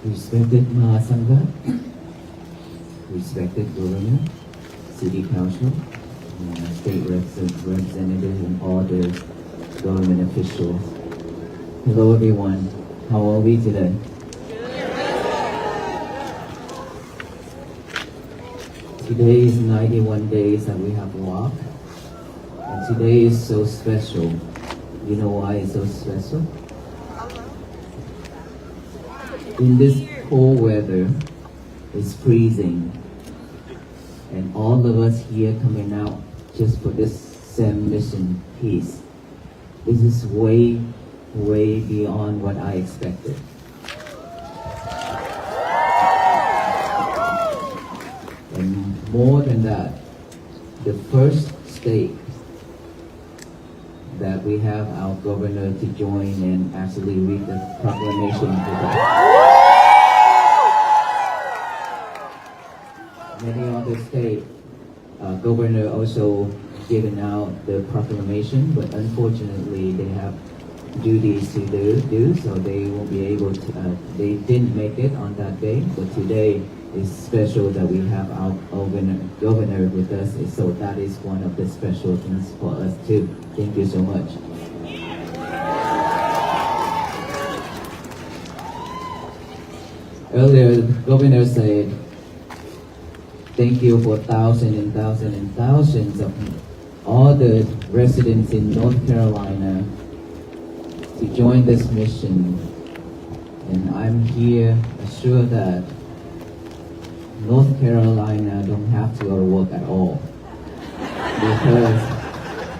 Respected Mahasangha, respected Governor, City Council, State Representative, and all the government officials. Hello everyone, how are we today? Today is 91 days that we have walked, and today is so special. You know why it's so special? In this cold weather, it's freezing, and all of us here coming out just for this same mission, peace. This is way, way beyond what I expected. And more than that, the first state that we have our governor to join and actually read the proclamation with us. Many other state governor also given out the proclamation, but unfortunately they have duties to do, so they won't be able to. They didn't make it on that day, but today is special that we have our governor with us. So that is one of the special things for us too. Thank you so much. Earlier, the governor said, thank you for thousands and thousands and thousands of all the residents in North Carolina to join this mission. And I'm here assured that North Carolina don't have to go to work at all. Because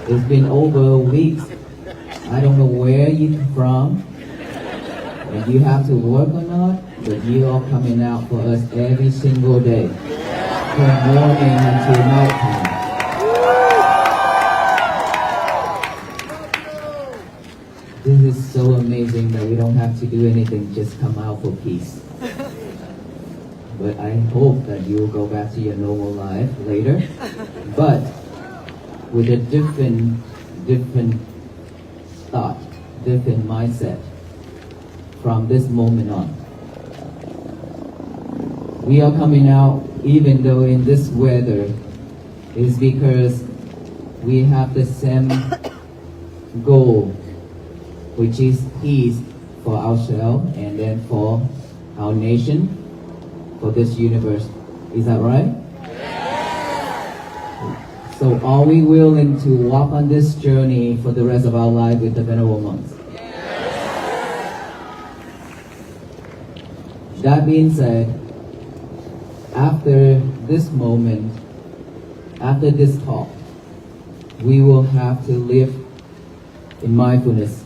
it's been over weeks. I don't know where you're from, and you have to work or not, but you are coming out for us every single day, from morning until nighttime. This is so amazing that we don't have to do anything, just come out for peace. But I hope that you will go back to your normal life later, but with a different thought, different mindset from this moment on. We are coming out even though in this weather is because we have the same goal, which is peace for ourselves and then for our nation, for this universe. Is that right? Yes. So are we willing to walk on this journey for the rest of our life with the Venerable monks? Yes. That being said, after this moment, after this talk, we will have to live in mindfulness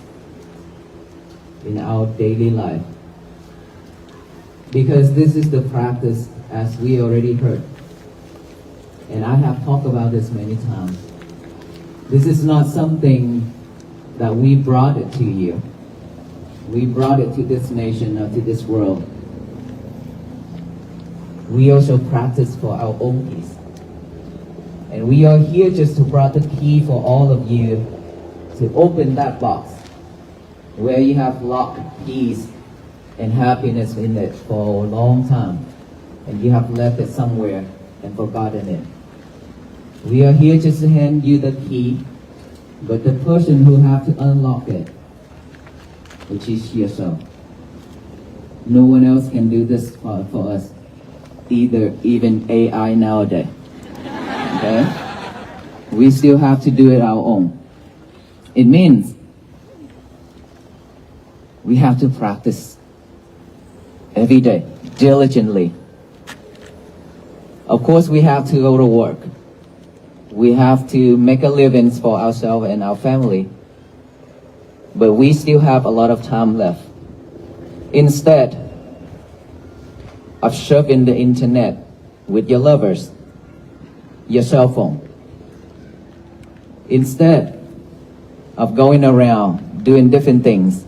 in our daily life. Because this is the practice, as we already heard. And I have talked about this many times. This is not something that we brought it to you. We brought it to this nation or to this world. We also practice for our own peace. And we are here just to bring the key for all of you to open that box where you have locked peace and happiness in it for a long time, and you have left it somewhere and forgotten it. We are here just to hand you the key, but the person who have to unlock it, which is yourself. No one else can do this for us, even AI nowadays. Okay? We still have to do it our own. It means we have to practice every day, diligently. Of course, we have to go to work. We have to make a living for ourselves and our family. But we still have a lot of time left. Instead of surfing the internet with your lovers, your cell phone, instead of going around doing different things,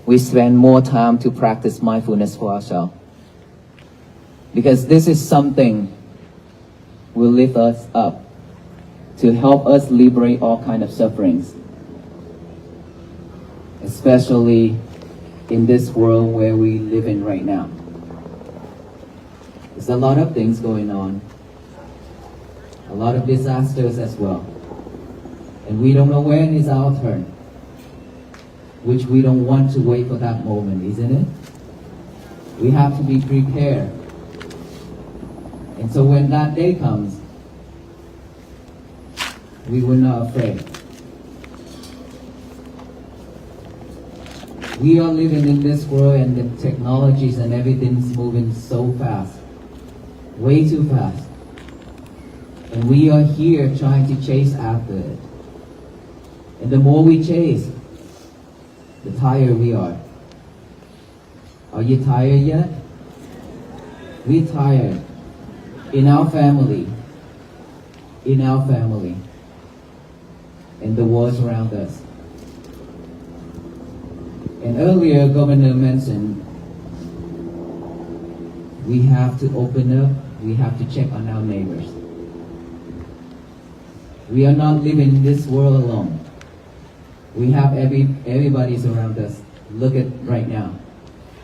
we spend more time to practice mindfulness for ourselves. Because this is something will lift us up to help us liberate all kinds of sufferings, especially in this world where we live in right now. There's a lot of things going on, a lot of disasters as well. And we don't know when is our turn, which we don't want to wait for that moment, isn't it? We have to be prepared. And so when that day comes, we were not afraid. We are living in this world and the technologies and everything's moving so fast, way too fast. And we are here trying to chase after it. And the more we chase, the tired we are. Are you tired yet? We're tired. In our family, and the world around us. And earlier, Governor mentioned we have to open up, we have to check on our neighbors. We are not living in this world alone. We have everybody's around us. Look at right now.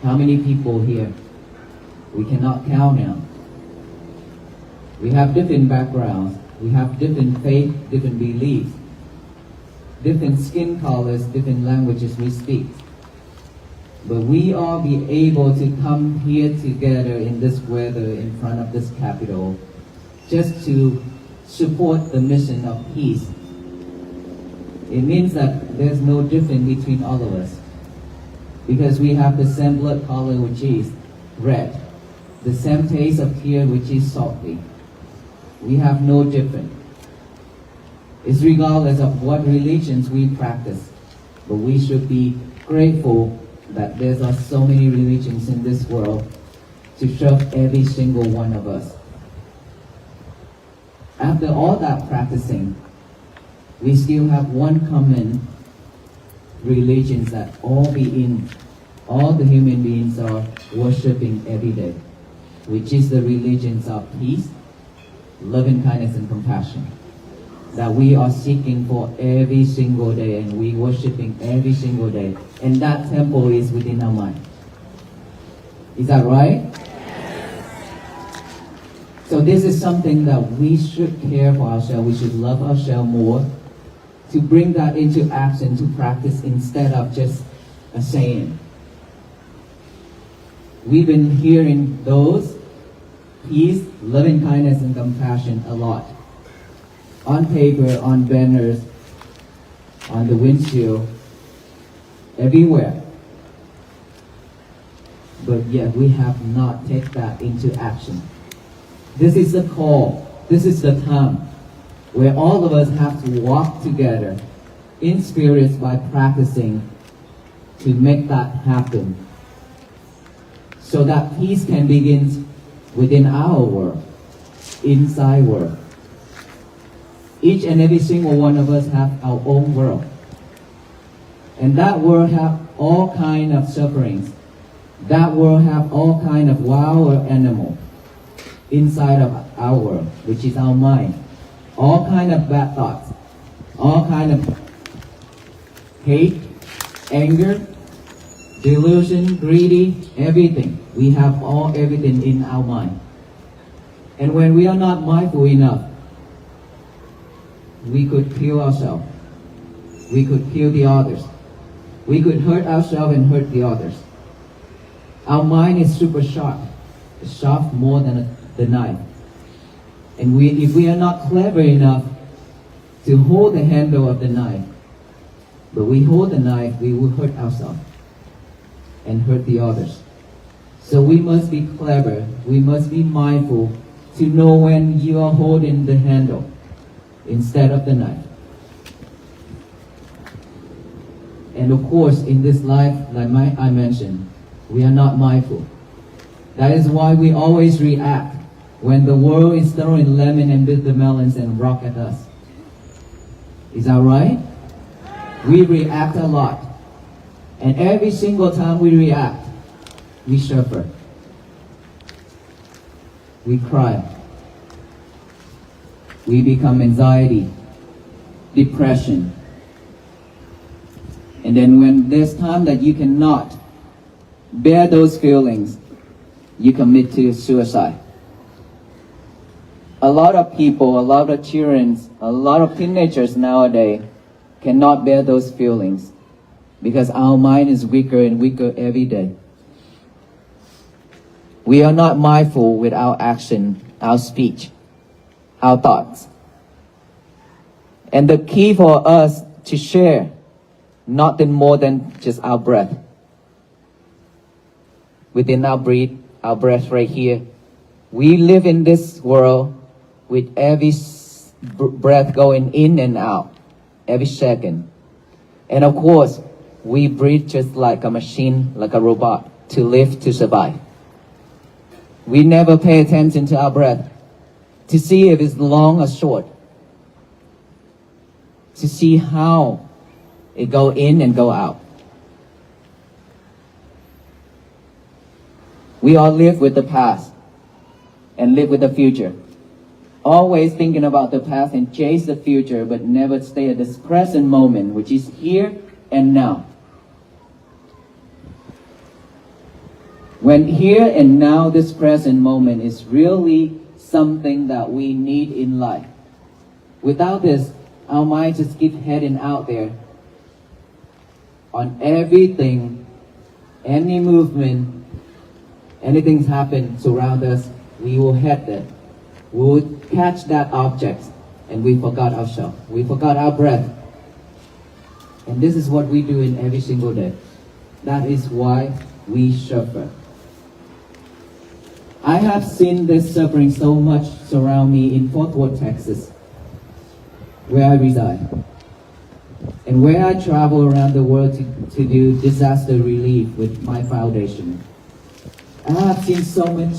How many people here? We cannot count now. We have different backgrounds. We have different faith, different beliefs, different skin colors, different languages we speak. But we all be able to come here together in this weather in front of this Capitol just to support the mission of peace. It means that there's no difference between all of us because we have the same blood color, which is red, the same taste of tear, which is salty. We have no difference. It's regardless of what religions we practice, but we should be grateful that there are so many religions in this world to serve every single one of us. After all that practicing, we still have one common religion that all the human beings are worshiping every day, which is the religions of peace, loving kindness, and compassion that we are seeking for every single day and we worshiping every single day. And that temple is within our mind. Is that right? So this is something that we should care for ourselves. We should love ourselves more, to bring that into action, to practice instead of just a saying. We've been hearing those peace, loving kindness, and compassion a lot. On paper, on banners, on the windshield, everywhere. But yet we have not taken that into action. This is the call. This is the time where all of us have to walk together in spirit by practicing to make that happen. So that peace can begin within our world, inside world. Each and every single one of us have our own world. And that world have all kind of sufferings. That world have all kind of wild animal inside of our world, which is our mind. All kind of bad thoughts. All kind of hate, anger, delusion, greedy, everything. We have everything in our mind. And when we are not mindful enough, we could kill ourselves. We could kill the others. We could hurt ourselves and hurt the others. Our mind is super sharp. It's sharp more than the knife. And if we are not clever enough to hold the handle of the knife, but we hold the knife, we will hurt ourselves and hurt the others. So we must be clever. We must be mindful to know when you are holding the handle instead of the knife. And of course, in this life, like I mentioned, we are not mindful. That is why we always react when the world is throwing lemon and bitter melons and rock at us. Is that right? We react a lot. And every single time we react, we suffer. We cry. We become anxiety, depression. And then when there's time that you cannot bear those feelings, you commit to suicide. A lot of people, a lot of children, a lot of teenagers nowadays cannot bear those feelings because our mind is weaker and weaker every day. We are not mindful with our action, our speech, our thoughts. And the key for us to share, nothing more than just our breath. Within our breath right here, we live in this world with every breath going in and out, every second. And of course, we breathe just like a machine, like a robot, to live, to survive. We never pay attention to our breath, to see if it's long or short, to see how it go in and go out. We all live with the past and live with the future. Always thinking about the past and chase the future, but never stay at this present moment, which is here and now. When here and now, this present moment is really something that we need in life. Without this, our mind just keep heading out there on everything, any movement, anything's happen surround us, we will head there. We will catch that object and we forgot ourselves. We forgot our breath. And this is what we do in every single day. That is why we suffer. I have seen this suffering so much surround me in Fort Worth, Texas, where I reside, and where I travel around the world to do disaster relief with my foundation. I have seen so much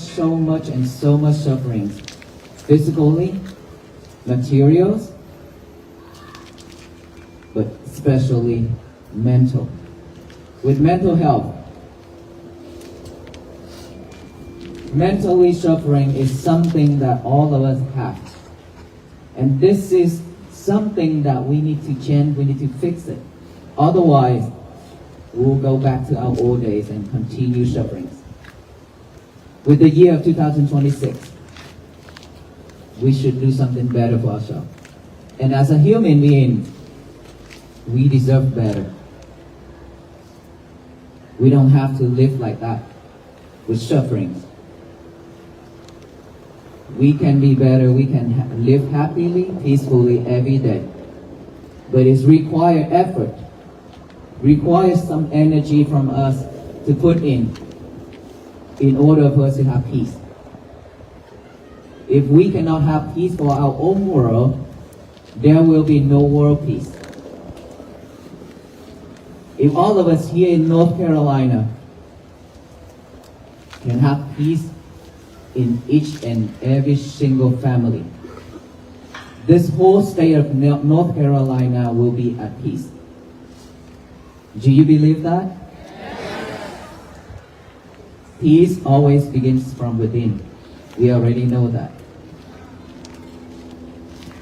suffering, physically, materials, but especially mental. With mental health, mentally suffering is something that all of us have. And this is something that we need to change, we need to fix it. Otherwise, we'll go back to our old days and continue suffering. With the year of 2026, we should do something better for ourselves. And as a human being, we deserve better. We don't have to live like that with suffering. We can be better, we can live happily, peacefully every day. But it requires effort, requires some energy from us to put in order for us to have peace. If we cannot have peace for our own world, there will be no world peace. If all of us here in North Carolina can have peace in each and every single family, this whole state of North Carolina will be at peace. Do you believe that? Yes. Peace always begins from within. We already know that.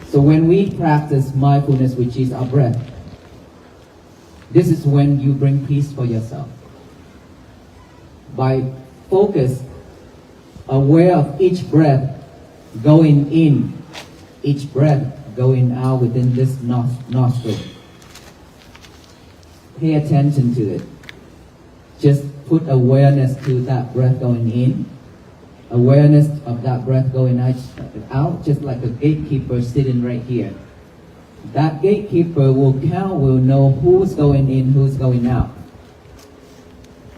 So when we practice mindfulness, which is our breath, this is when you bring peace for yourself. By focus, aware of each breath going in, each breath going out within this nostril. Pay attention to it. Just put awareness to that breath going in, awareness of that breath going out, just like a gatekeeper sitting right here. That gatekeeper will count, will know who's going in, who's going out.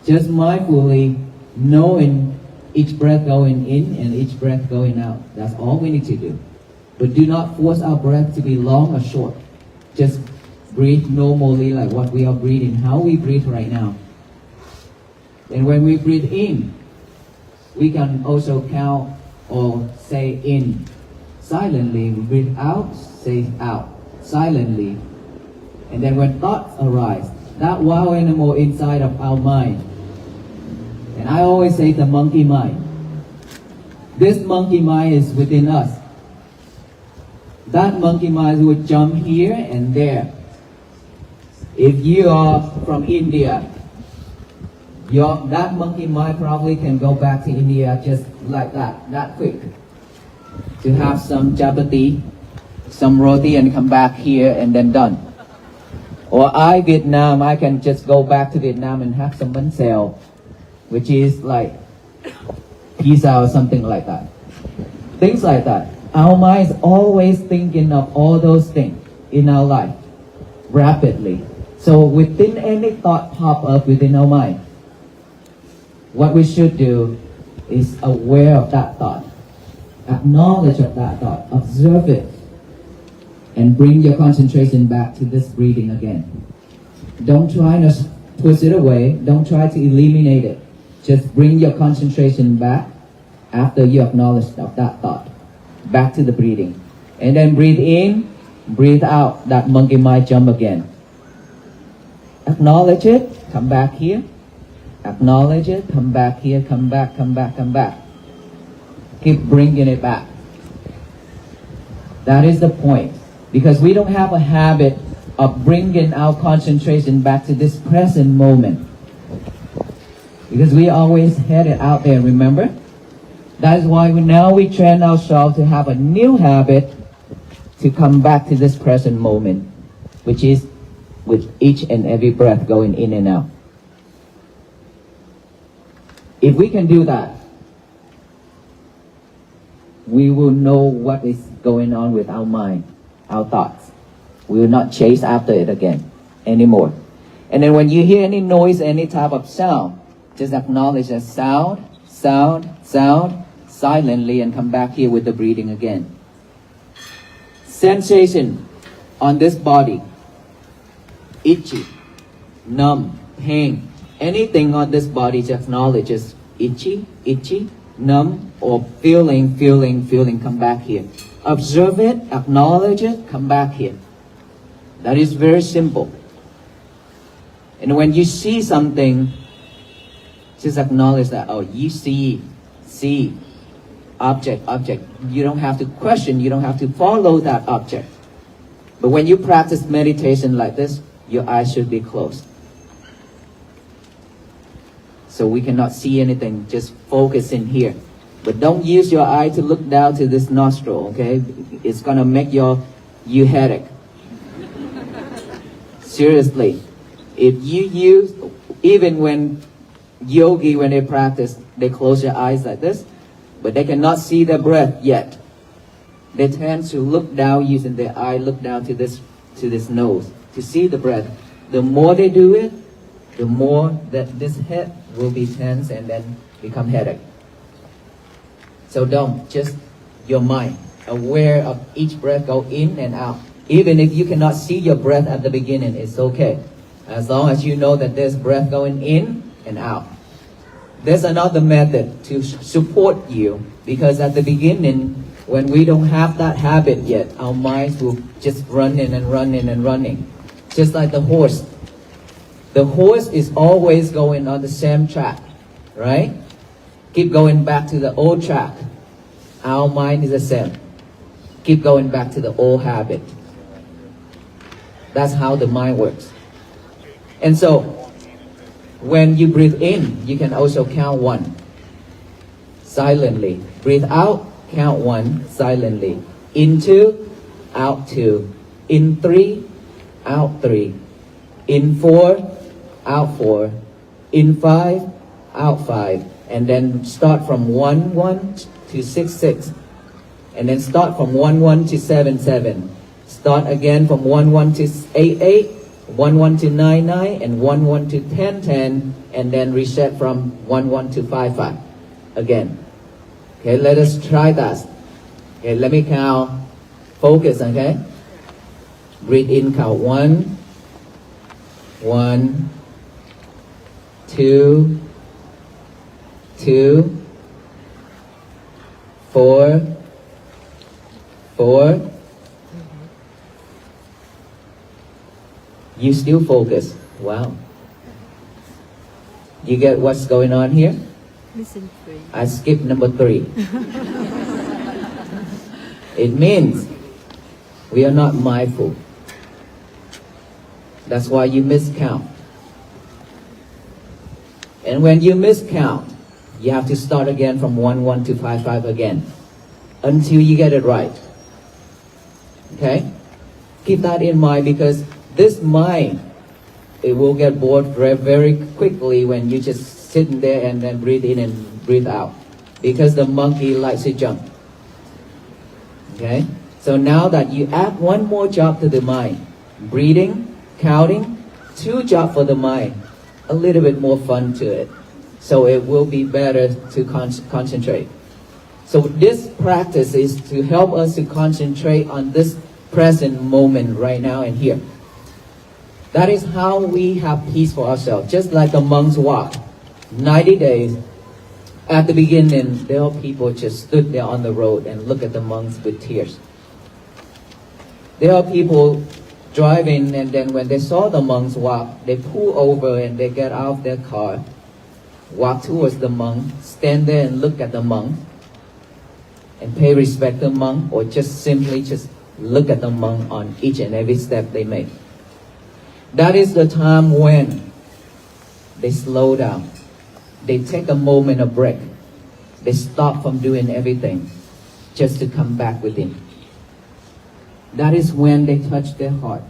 Just mindfully knowing each breath going in and each breath going out. That's all we need to do. But do not force our breath to be long or short. Just breathe normally like what we are breathing, how we breathe right now. And when we breathe in, we can also count or say in. Silently, we breathe out, say out. Silently. And then when thoughts arise, that wild animal inside of our mind, and I always say the monkey mind. This monkey mind is within us. That monkey mind would jump here and there. If you are from India, that monkey mind probably can go back to India just like that quick. To have some chapati, some roti and come back here and then done. Or Vietnam, I can just go back to Vietnam and have some bánh xèo, which is like pizza or something like that. Things like that. Our mind is always thinking of all those things in our life rapidly. So within any thought pop up within our mind, what we should do is aware of that thought, acknowledge of that thought, observe it, and bring your concentration back to this breathing again. Don't try to push it away. Don't try to eliminate it. Just bring your concentration back after you acknowledge of that thought, back to the breathing. And then breathe in, breathe out, that monkey might jump again. Acknowledge it, come back here. Acknowledge it, come back here, come back, come back, come back. Keep bringing it back. That is the point. Because we don't have a habit of bringing our concentration back to this present moment. Because we always headed out there, remember? That is why we train ourselves to have a new habit to come back to this present moment, which is with each and every breath going in and out. If we can do that, we will know what is going on with our mind, our thoughts. We will not chase after it again anymore. And then when you hear any noise, any type of sound, just acknowledge that sound, silently, and come back here with the breathing again. Sensation on this body, itchy, numb, pain, anything on this body, just acknowledge as itchy, numb, or feeling, come back here. Observe it, acknowledge it, come back here. That is very simple. And when you see something, just acknowledge that, oh, you see, object. You don't have to question, you don't have to follow that object. But when you practice meditation like this, your eyes should be closed. So we cannot see anything, just focus in here. But don't use your eye to look down to this nostril, okay? It's gonna make you headache. Seriously. If you use, even when yogi, when they practice, they close their eyes like this, but they cannot see their breath yet. They tend to look down using their eye, look down to this nose to see the breath. The more they do it, the more that this head will be tense and then become headache. So don't, just your mind, aware of each breath go in and out. Even if you cannot see your breath at the beginning, it's okay. As long as you know that there's breath going in and out. There's another method to support you, because at the beginning, when we don't have that habit yet, our minds will just running. Just like the horse. The horse is always going on the same track, right? Keep going back to the old track. Our mind is the same. Keep going back to the old habit. That's how the mind works. And so, when you breathe in, you can also count 1 silently. Breathe out, count 1 silently. In 2, out 2. In 3, out 3. In 4, out 4. In 5, out 5. And then start from 1, 1 to 6, 6. And then start from 1, 1 to 7, 7. Start again from 1, 1 to 8, 8. 1, 1 to 9, 9. And 1, 1 to 10, 10. And then reset from 1, 1 to 5, 5. Again. Okay, let us try that. Okay, let me count. Focus, okay? Breathe in, count 1, 1, 2, 2, 4, 4. You still focus. Wow. You get what's going on here? Listen, 3. I skipped number 3. It means we are not mindful. That's why you miscount. And when you miscount, you have to start again from 1-1 to 5-5 again until you get it right. Okay? Keep that in mind, because this mind, it will get bored very quickly when you just sitting there and then breathe in and breathe out, because the monkey likes to jump. Okay? So now that you add one more job to the mind, breathing, counting, 2 jobs for the mind, a little bit more fun to it. So it will be better to concentrate. So this practice is to help us to concentrate on this present moment right now and here. That is how we have peace for ourselves. Just like the monks walked 90 days. At the beginning, there were people just stood there on the road and look at the monks with tears. There are people driving, and then when they saw the monks walk, they pull over and they get out of their car, walk towards the monk, stand there and look at the monk, and pay respect to the monk, or just simply just look at the monk on each and every step they make. That is the time when they slow down. They take a moment of break. They stop from doing everything just to come back within. That is when they touch their heart.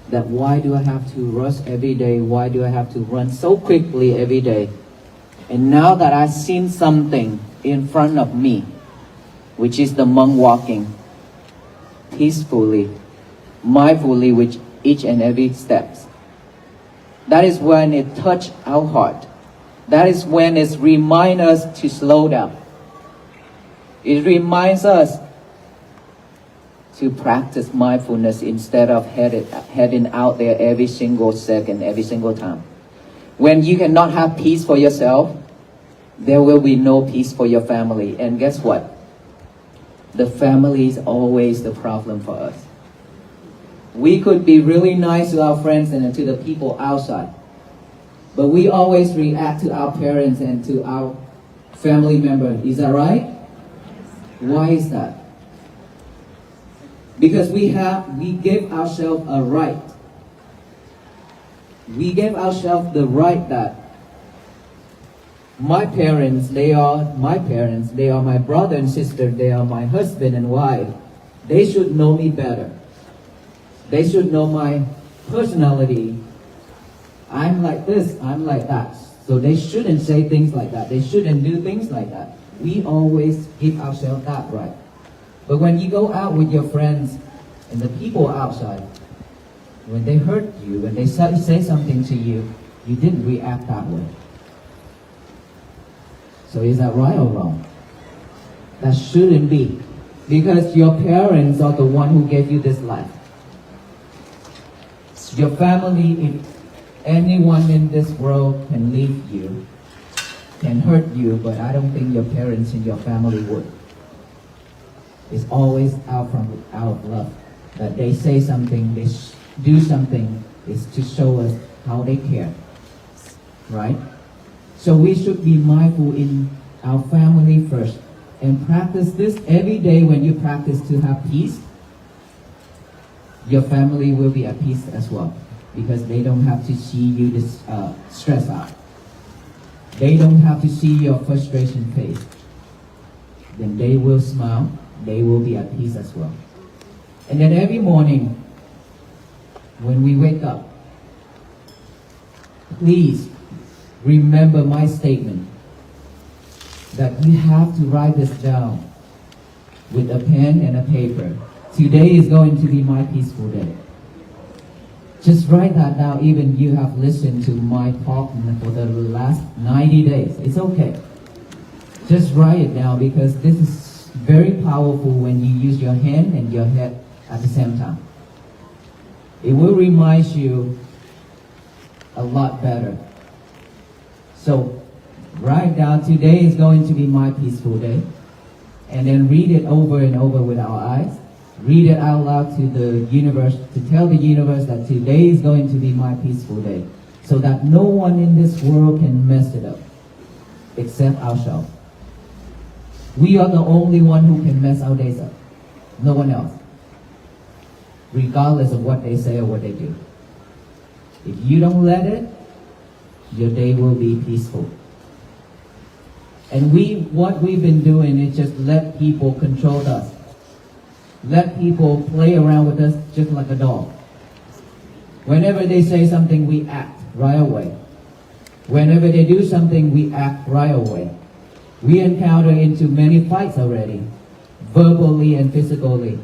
That why do I have to rush every day? Why do I have to run so quickly every day? And now that I've seen something in front of me, which is the monk walking peacefully, mindfully with each and every step, that is when it touches our heart. That is when it reminds us to slow down. It reminds us to practice mindfulness instead of heading out there every single second, every single time. When you cannot have peace for yourself, there will be no peace for your family. And guess what? The family is always the problem for us. We could be really nice to our friends and to the people outside, but we always react to our parents and to our family members. Is that right? Why is that? Because we give ourselves a right. We give ourselves the right that my parents, they are my parents, they are my brother and sister, they are my husband and wife. They should know me better. They should know my personality. I'm like this, I'm like that. So they shouldn't say things like that. They shouldn't do things like that. We always give ourselves that right. But when you go out with your friends and the people outside, when they hurt you, when they say something to you, you didn't react that way. So is that right or wrong? That shouldn't be. Because your parents are the one who gave you this life. Your family, if anyone in this world can leave you, can hurt you, but I don't think your parents and your family would. It's always out of love. That they say something, they do something, is to show us how they care. Right? So we should be mindful in our family first. And practice this every day. When you practice to have peace, your family will be at peace as well. Because they don't have to see you stress out. They don't have to see your frustration face. Then they will smile. They will be at peace as well. And then every morning, when we wake up, please remember my statement that you have to write this down with a pen and a paper. Today is going to be my peaceful day. Just write that down, even you have listened to my talk for the last 90 days. It's okay. Just write it down, because this is very powerful when you use your hand and your head at the same time. It will remind you a lot better. So write down, today is going to be my peaceful day. And then read it over and over with our eyes. Read it out loud to the universe, to tell the universe that today is going to be my peaceful day. So that no one in this world can mess it up, except ourselves. We are the only one who can mess our days up. No one else. Regardless of what they say or what they do. If you don't let it, your day will be peaceful. And what we've been doing is just let people control us. Let people play around with us just like a dog. Whenever they say something, we act right away. Whenever they do something, we act right away. We encounter into many fights already, verbally and physically.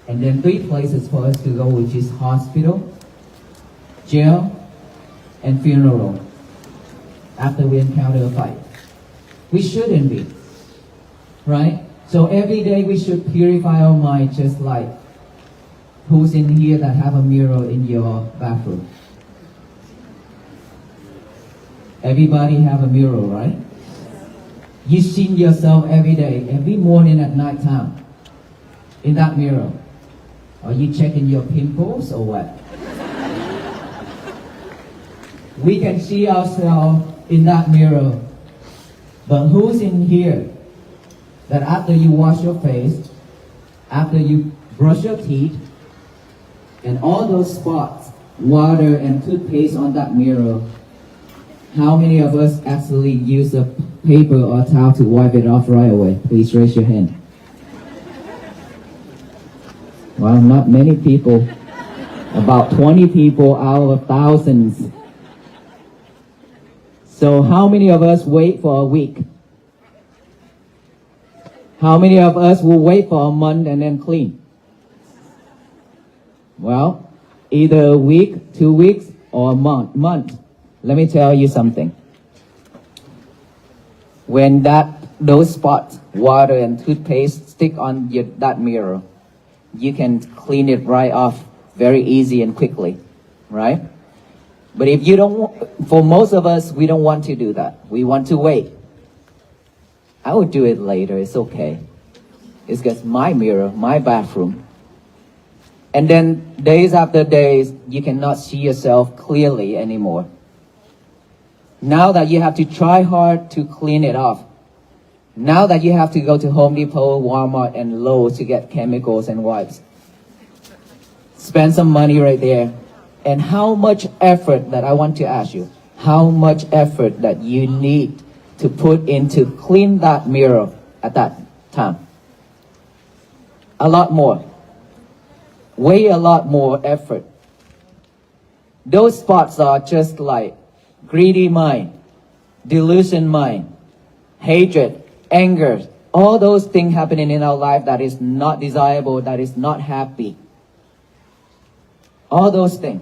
And then 3 places for us to go, which is hospital, jail, and funeral, after we encounter a fight. We shouldn't be, right? So every day we should purify our mind, just like who's in here that have a mirror in your bathroom? Everybody have a mirror, right? You see yourself every day, every morning at night time, in that mirror. Are you checking your pimples or what? We can see ourselves in that mirror. But who's in here that after you wash your face, after you brush your teeth, and all those spots, water and toothpaste on that mirror, how many of us actually use a paper or towel to wipe it off right away? Please raise your hand. Well, not many people. About 20 people out of thousands. So how many of us wait for a week? How many of us will wait for a month and then clean? Well, either a week, 2 weeks, or a month. Let me tell you something. When those spots, water and toothpaste stick on that mirror, you can clean it right off very easy and quickly, right? But if you don't, for most of us, we don't want to do that. We want to wait. I will do it later, it's okay. It's just my mirror, my bathroom. And then days after days, you cannot see yourself clearly anymore. Now that you have to try hard to clean it off. Now that you have to go to Home Depot, Walmart, and Lowe's to get chemicals and wipes. Spend some money right there. And how much effort, that I want to ask you, how much effort that you need to put into clean that mirror at that time? A lot more. Way a lot more effort. Those spots are just like greedy mind, delusion mind, hatred, anger, all those things happening in our life that is not desirable, that is not happy. All those things.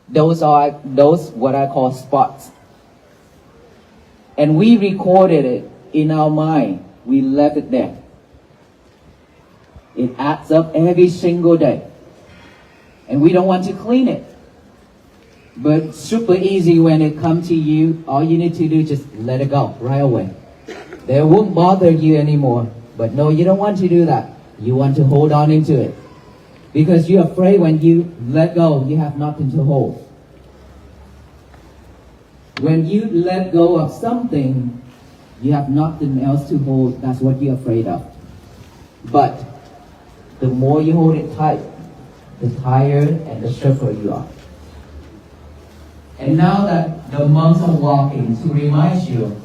Those what I call spots. And we recorded it in our mind. We left it there. It adds up every single day. And we don't want to clean it. But super easy when it comes to you. All you need to do is just let it go right away. They won't bother you anymore. But no, you don't want to do that. You want to hold on into it. Because you're afraid when you let go, you have nothing to hold. When you let go of something, you have nothing else to hold. That's what you're afraid of. But the more you hold it tight, the tired and the stiffer you are. And now that the monks are walking, to remind you,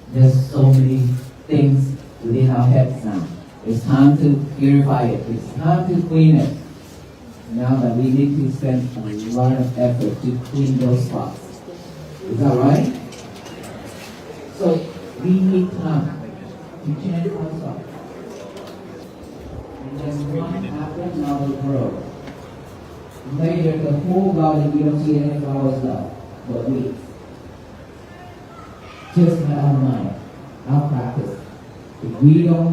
there's so many things within our heads now. It's time to purify it. It's time to clean it. Now that we need to spend a lot of effort to clean those spots. Is that right? So we need time to change ourselves. And then one after another grow. Later, the whole garden, you don't see any flowers left, but weeds. Just like our mind, our practice. If we are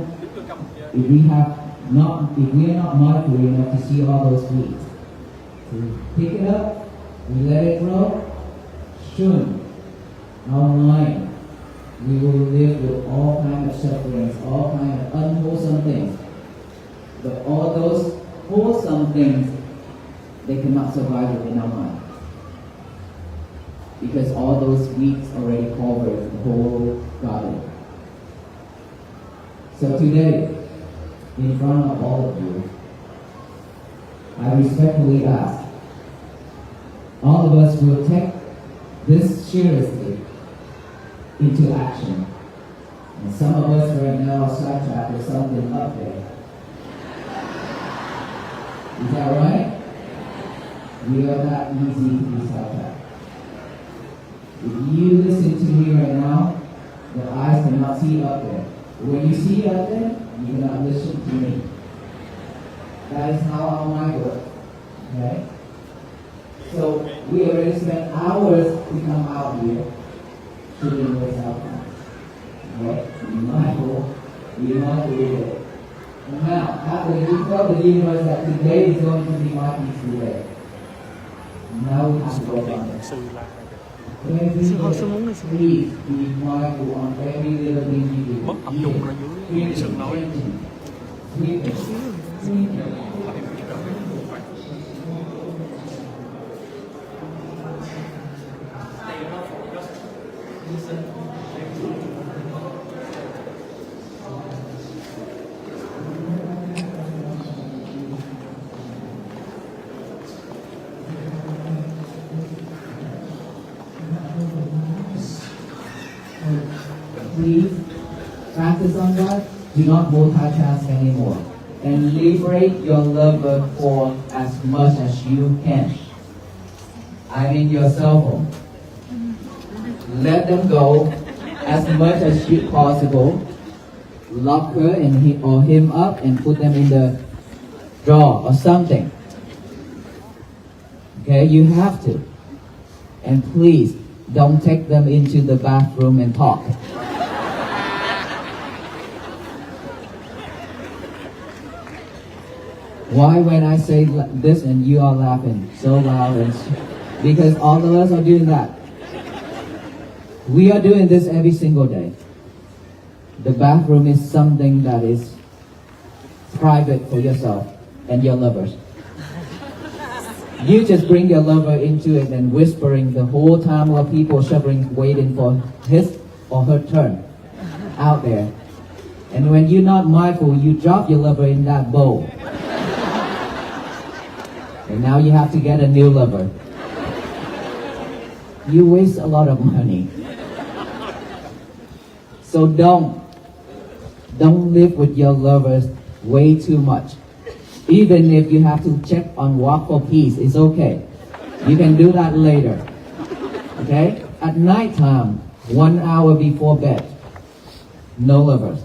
not mindful enough to see all those weeds, we pick it up, we let it grow, soon, our mind, we will live with all kinds of sufferings, all kinds of unwholesome things. But all those wholesome things, they cannot survive within our mind. Because all those weeds already cover the whole garden. So today, in front of all of you, I respectfully ask, all of us will take this seriously into action. And some of us right now are sidetracked with something up there. Is that right? We are not easy to be sidetracked. If you listen to me right now, your eyes cannot see up there. When you see up there, you cannot listen to me. That is how our mind works. Okay? So we already spent hours to come out here. Shouldn't waste our time. Okay? Be mindful. Be mindful with it. And now, after you tell the universe that today is going to be my peaceful day. Now we have to go on it. Every day, please be mindful on every little thing you do. Mất ẩm dụng ra dưới sườn nói. Please practice on that. Do not multitask anymore. And liberate your lover for as much as you can. I mean your cell phone. Let them go as much as you possible. Lock her and or him up and put them in the drawer or something. Okay, you have to. And please don't take them into the bathroom and talk. Why when I say this and you are laughing so loud? Because all of us are doing that. We are doing this every single day. The bathroom is something that is private for yourself and your lovers. You just bring your lover into it and whispering the whole time while people shivering waiting for his or her turn out there. And when you're not mindful, you drop your lover in that bowl. And now you have to get a new lover. You waste a lot of money. So don't live with your lovers way too much. Even if you have to check on Walk for Peace, it's okay. You can do that later. Okay? At night time, 1 hour before bed, no lovers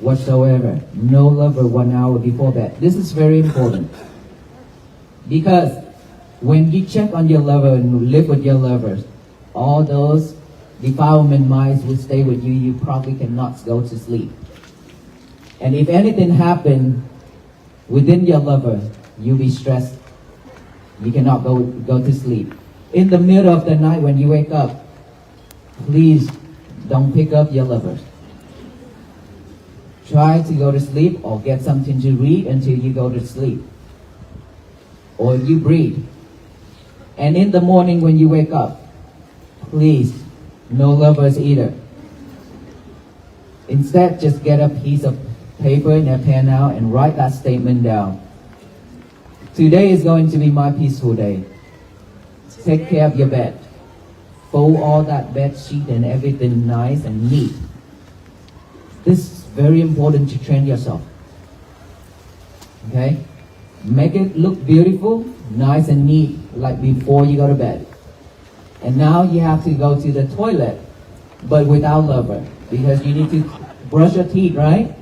whatsoever. No lover 1 hour before bed. This is very important. Because when you check on your lover and live with your lovers, all those defilement minds will stay with you. You probably cannot go to sleep. And if anything happened within your lover, you'll be stressed. You cannot go to sleep. In the middle of the night when you wake up, please don't pick up your lovers. Try to go to sleep or get something to read until you go to sleep. Or you breathe. And in the morning when you wake up, please, no lovers either. Instead, just get a piece of paper and a pen out and write that statement down. Today is going to be my peaceful day. Take care of your bed. Fold all that bed sheet and everything nice and neat. This is very important to train yourself. Okay? Make it look beautiful, nice and neat, like before you go to bed. And now you have to go to the toilet, but without lover, because you need to brush your teeth, right?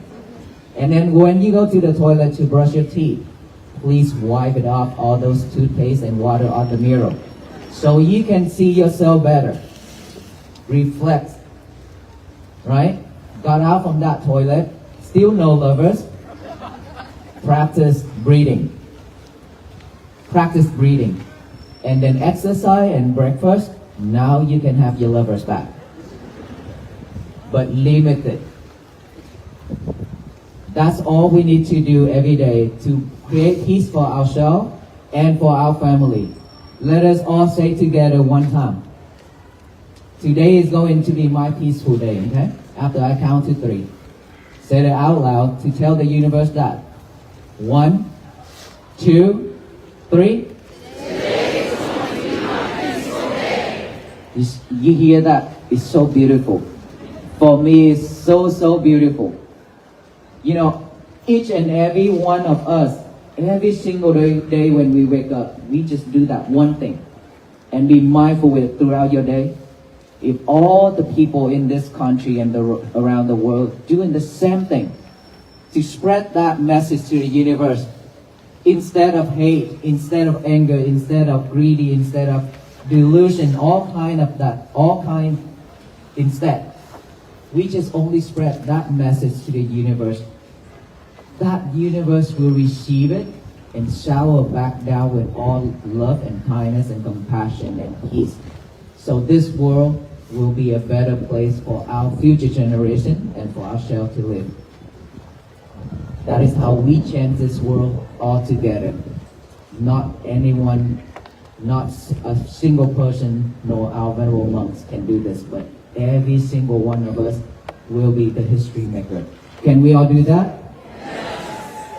And then when you go to the toilet to brush your teeth, please wipe it off, all those toothpaste and water on the mirror, so you can see yourself better. Reflect, right? Got out from that toilet, still no lovers. Practice breathing. Practice breathing. And then exercise and breakfast. Now you can have your lovers back. But limit it. That's all we need to do every day to create peace for ourselves and for our family. Let us all say together one time. Today is going to be my peaceful day, okay? After I count to 3. Say it out loud to tell the universe that. 1, 2, 3. Today is going to be my peaceful day. You hear that? is so beautiful. For me, it's so beautiful. You know, each and every one of us, every single day when we wake up, we just do that one thing and be mindful with it throughout your day. If all the people in this country and around the world doing the same thing to spread that message to the universe, instead of hate, instead of anger, instead of greedy, instead of delusion, instead, we just only spread that message to the universe. That universe will receive it and shower back down with all love and kindness and compassion and peace. So this world will be a better place for our future generation and for ourselves to live. That is how we change this world all together. Not anyone, not a single person, nor our venerable monks can do this, but every single one of us will be the history maker. Can we all do that?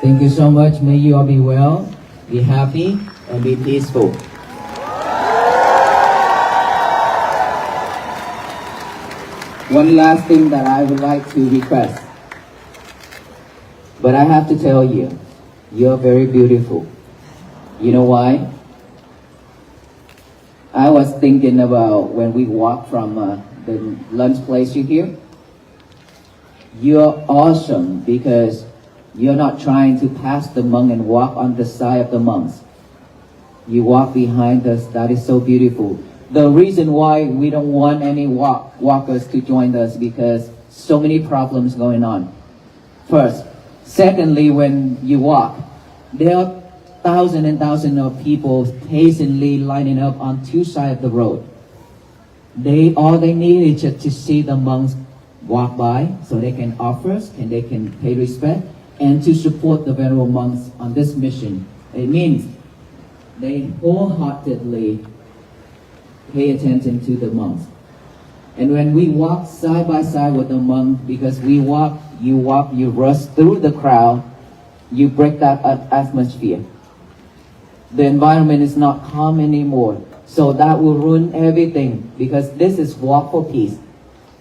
Thank you so much. May you all be well, be happy, and be peaceful. One last thing that I would like to request. But I have to tell you, you're very beautiful. You know why? I was thinking about when we walk from the lunch place you hear. You're awesome because you're not trying to pass the monk and walk on the side of the monks. You walk behind us. That is so beautiful. The reason why we don't want any walkers to join us because so many problems going on. First. Secondly, when you walk, there are thousands and thousands of people patiently lining up on two sides of the road. All they need is just to see the monks walk by so they can offer and they can pay respect and to support the venerable monks on this mission. It means they wholeheartedly pay attention to the monks. And when we walk side by side with the monk, because you rush through the crowd, you break that atmosphere. The environment is not calm anymore. So that will ruin everything because this is walk for peace.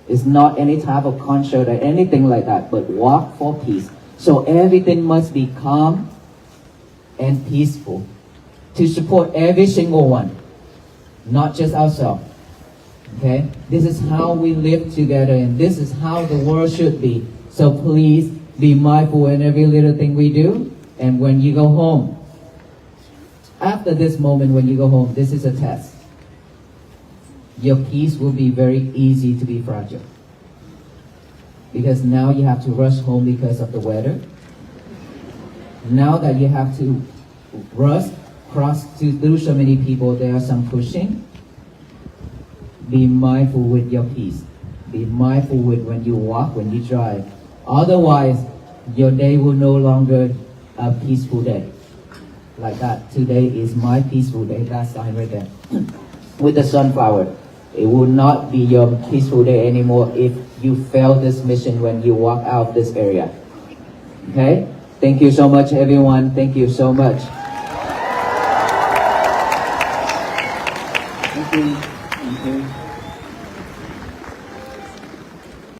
It's not any type of concert or anything like that, but walk for peace. So everything must be calm and peaceful to support every single one, not just ourselves. Okay? This is how we live together and this is how the world should be. So please be mindful in every little thing we do. And when you go home, after this moment when you go home, this is a test. Your peace will be very easy to be fragile. Because now you have to rush home because of the weather. Now that you have to cross through so many people, there are some pushing. Be mindful with your peace. Be mindful with when you walk, when you drive. Otherwise, your day will no longer a peaceful day. Like that. Today is my peaceful day. That sign right there. With the sunflower. It will not be your peaceful day anymore if you fail this mission when you walk out of this area. Okay? Thank you so much, everyone. Thank you so much. Thank you.